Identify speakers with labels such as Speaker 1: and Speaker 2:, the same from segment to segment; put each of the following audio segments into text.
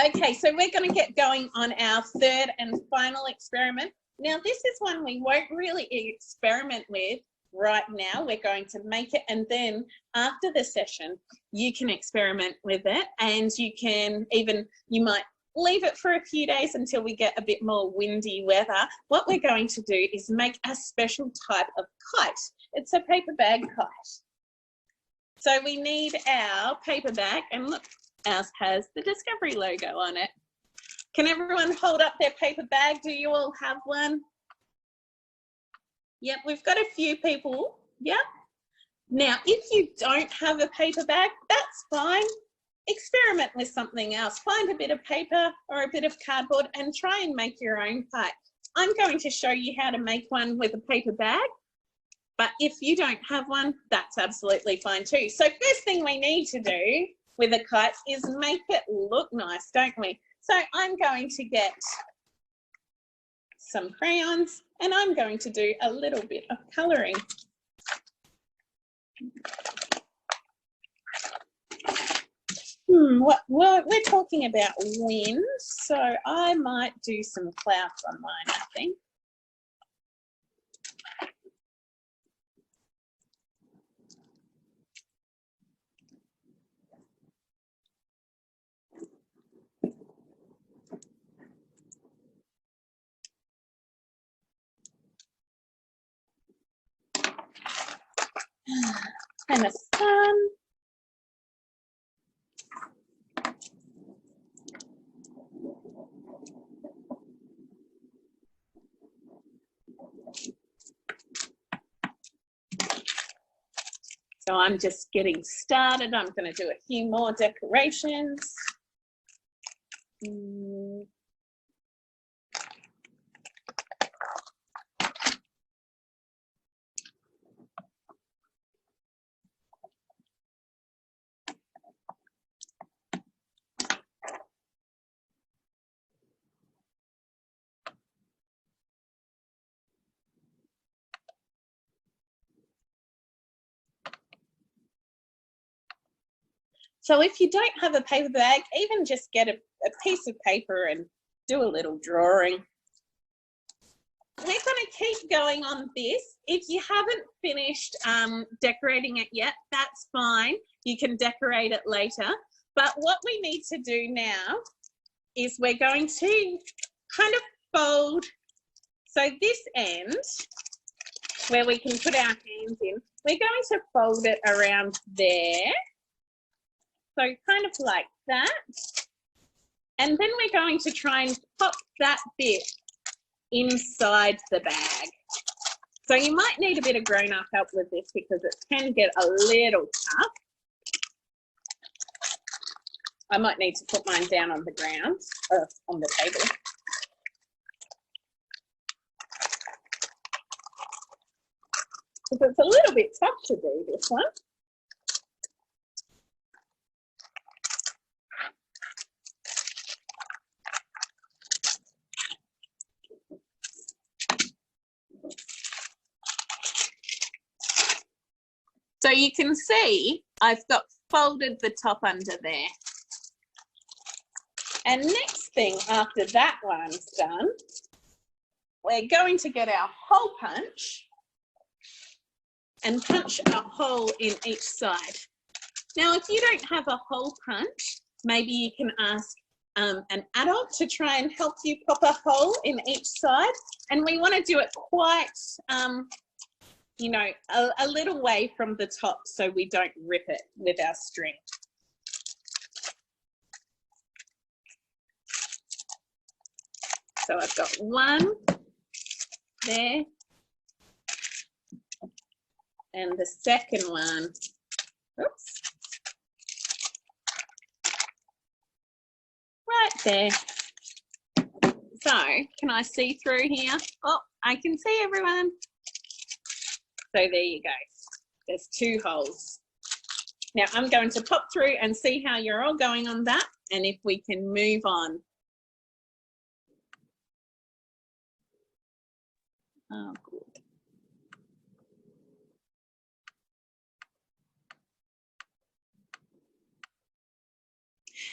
Speaker 1: Okay, so we're going to get going on our third and final experiment. Now, this is one we won't really experiment with right now. We're going to make it, and then after the session, you can experiment with it, and you can even, you might leave it for a few days until we get a bit more windy weather. What we're going to do is make a special type of kite. It's a paper bag kite. So we need our paper bag, and look, ours has the Discovery logo on it. Can everyone hold up their paper bag? Do you all have one? Yep, we've got a few people. Yep. Now, if you don't have a paper bag, that's fine. Experiment with something else. Find a bit of paper or a bit of cardboard and try and make your own kite. I'm going to show you how to make one with a paper bag, but if you don't have one, that's absolutely fine too. So first thing we need to do with a kite is make it look nice, don't we? So I'm going to get some crayons and I'm going to do a little bit of colouring. Well, we're talking about wind, so I might do some clouds on mine, I think. And the sun. So I'm just getting started. I'm going to do a few more decorations. So if you don't have a paper bag, even just get a piece of paper and do a little drawing. We're going to keep going on this. If you haven't finished decorating it yet, that's fine. You can decorate it later. But what we need to do now is we're going to kind of fold. So this end, where we can put our hands in, we're going to fold it around there. So kind of like that. And then we're going to try and pop that bit inside the bag. So you might need a bit of grown-up help with this because it can get a little tough. I might need to put mine down on the ground, on the table. Because it's a little bit tough to do this one. So you can see I've got folded the top under there. And next thing after that one's done, we're going to get our hole punch and punch a hole in each side. Now, if you don't have a hole punch, maybe you can ask an adult to try and help you pop a hole in each side. And we want to do it quite, you know, a little way from the top so we don't rip it with our string. So I've got one there. And the second one, oops, right there. So can I see through here? Oh, I can see everyone. So there you go. There's two holes. Now I'm going to pop through and see how you're all going on that and if we can move on. Oh, good.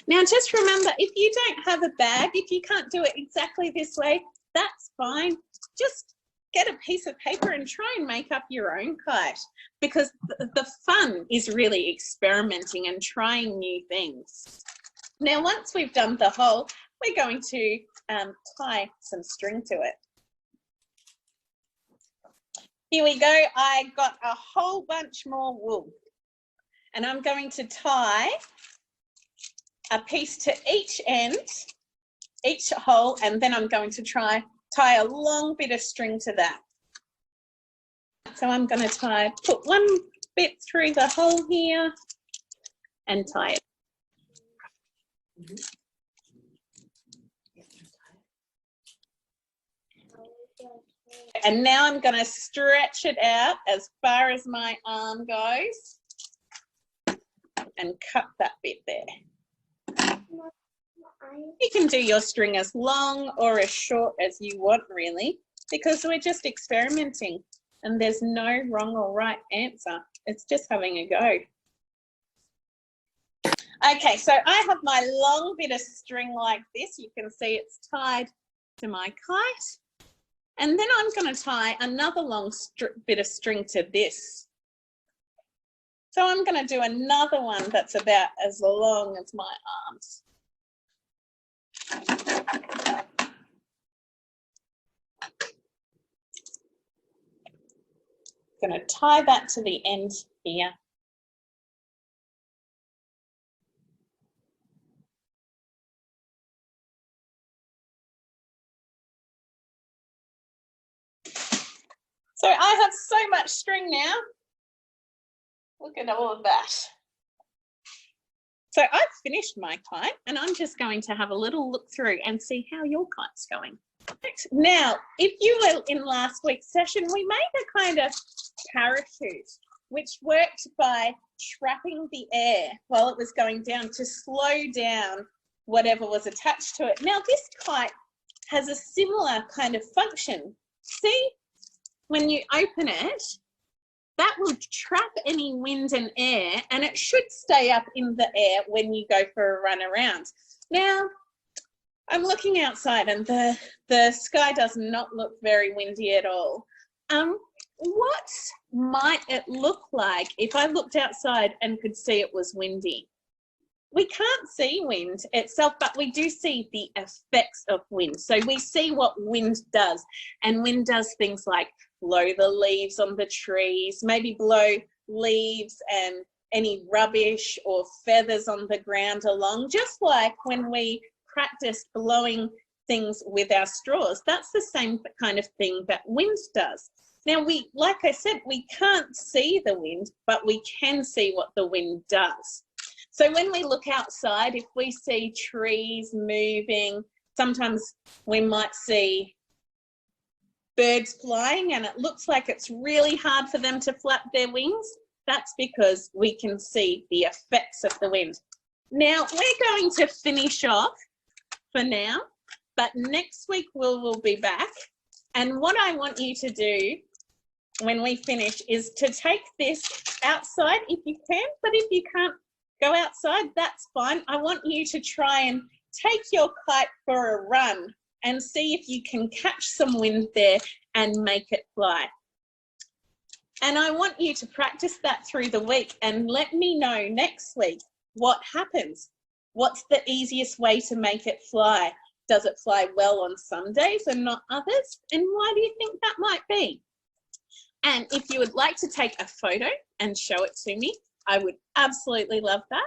Speaker 1: Now, just remember, if you don't have a bag, if you can't do it exactly this way, that's fine. Just get a piece of paper and try and make up your own kite, because the fun is really experimenting and trying new things. Now, once we've done the hole, we're going to tie some string to it. Here we go. I got a whole bunch more wool, and I'm going to tie a piece to each end, each hole, and then I'm going to tie a long bit of string to that. So I'm going to put one bit through the hole here and tie it. And now I'm going to stretch it out as far as my arm goes and cut that bit there. You can do your string as long or as short as you want, really, because we're just experimenting and there's no wrong or right answer. It's just having a go. Okay, so I have my long bit of string like this. You can see it's tied to my kite. And then I'm going to tie another long bit of string to this. So I'm going to do another one that's about as long as my arms. I'm going to tie that to the end here. So I have so much string now. Look at all of that. So I've finished my kite and I'm just going to have a little look through and see how your kite's going. Now, if you were in last week's session, we made a kind of parachute, which worked by trapping the air while it was going down to slow down whatever was attached to it. Now, this kite has a similar kind of function. See? When you open it, that will trap any wind and air, and it should stay up in the air when you go for a run around. Now, I'm looking outside and the sky does not look very windy at all. What might it look like if I looked outside and could see it was windy? We can't see wind itself, but we do see the effects of wind. So we see what wind does, and wind does things like blow the leaves on the trees, maybe blow leaves and any rubbish or feathers on the ground along, just like when we practice blowing things with our straws. That's the same kind of thing that wind does. Now, like I said, we can't see the wind, but we can see what the wind does. So when we look outside, if we see trees moving, sometimes we might see birds flying and it looks like it's really hard for them to flap their wings. That's because we can see the effects of the wind. Now, we're going to finish off for now, but next week we'll be back. And what I want you to do when we finish is to take this outside if you can, but if you can't go outside, that's fine. I want you to try and take your kite for a run and see if you can catch some wind there and make it fly. And I want you to practice that through the week and let me know next week what happens. What's the easiest way to make it fly? Does it fly well on some days and not others? And why do you think that might be? And if you would like to take a photo and show it to me, I would absolutely love that.